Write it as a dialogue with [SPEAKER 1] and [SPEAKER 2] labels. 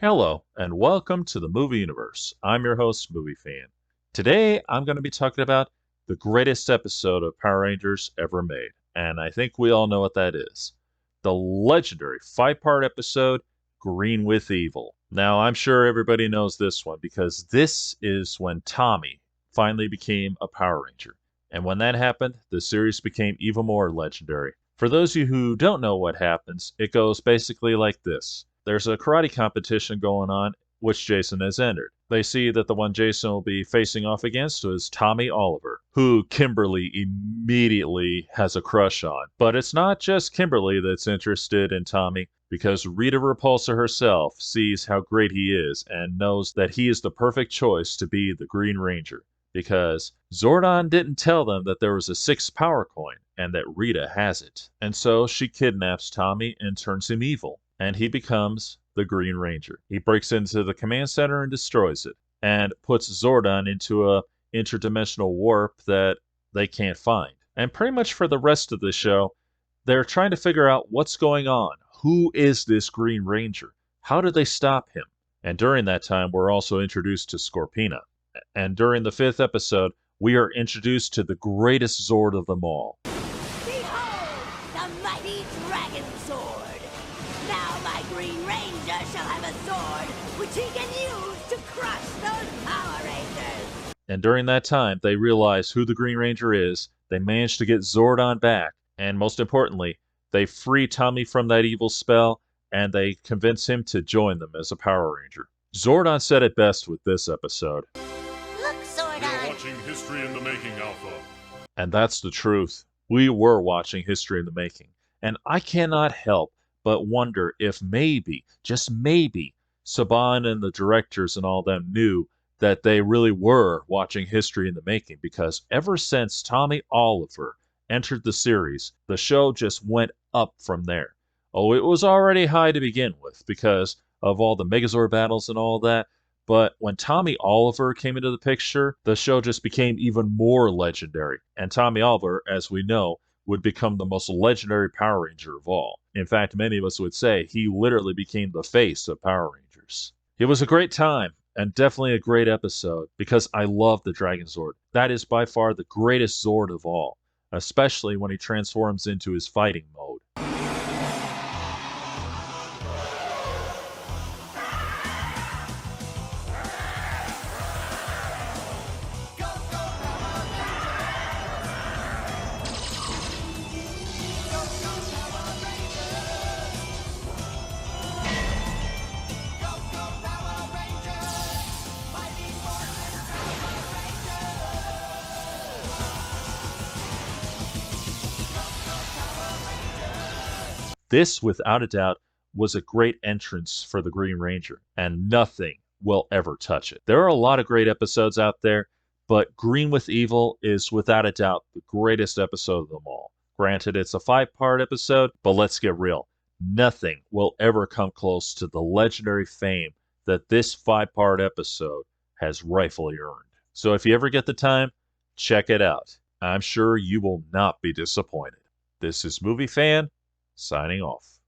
[SPEAKER 1] Hello, and welcome to the Movie Universe. I'm your host, Movie Fan. Today, I'm going to be talking about the greatest episode of Power Rangers ever made, and I think we all know what that is. The legendary five-part episode, Green with Evil. Now, I'm sure everybody knows this one because this is when Tommy finally became a Power Ranger. And when that happened, the series became even more legendary. For those of you who don't know what happens, it goes basically like this. There's a karate competition going on, which Jason has entered. They see that the one Jason will be facing off against is Tommy Oliver, who Kimberly immediately has a crush on. But it's not just Kimberly that's interested in Tommy, because Rita Repulsa herself sees how great he is and knows that he is the perfect choice to be the Green Ranger. Because Zordon didn't tell them that there was a sixth power coin and that Rita has it. And so she kidnaps Tommy and turns him evil, and he becomes the Green Ranger. He breaks into the command center and destroys it, and puts Zordon into a interdimensional warp that they can't find. And pretty much for the rest of the show, they're trying to figure out what's going on. Who is this Green Ranger? How did they stop him? And during that time, we're also introduced to Scorpina. And during the fifth episode, we are introduced to the greatest Zord of them all.
[SPEAKER 2] Behold, the mighty dragon sword! Now my Green Ranger shall have a sword which he can use to crush those Power Rangers!
[SPEAKER 1] And during that time, they realize who the Green Ranger is, they manage to get Zordon back, and most importantly, they free Tommy from that evil spell, and they convince him to join them as a Power Ranger. Zordon said it best with this episode.
[SPEAKER 2] Look,
[SPEAKER 3] You're
[SPEAKER 2] Zordon!
[SPEAKER 3] watching History in the Making, Alpha.
[SPEAKER 1] And that's the truth. We were watching History in the Making. And I cannot help but wonder if maybe, just maybe, Saban and the directors and all them knew that they really were watching History in the Making, because ever since Tommy Oliver entered the series, the show just went up from there. Oh, it was already high to begin with because of all the Megazord battles and all that, but when Tommy Oliver came into the picture, the show just became even more legendary. And Tommy Oliver, as we know, would become the most legendary Power Ranger of all. In fact, many of us would say he literally became the face of Power Rangers. It was a great time, and definitely a great episode, because I love the Dragon Zord. That is by far the greatest Zord of all, especially when he transforms into his fighting mode. This, without a doubt, was a great entrance for the Green Ranger, and nothing will ever touch it. There are a lot of great episodes out there, but Green with Evil is without a doubt the greatest episode of them all. Granted, it's a five-part episode, but let's get real. Nothing will ever come close to the legendary fame that this five-part episode has rightfully earned. So if you ever get the time, check it out. I'm sure you will not be disappointed. This is Movie Fan, signing off.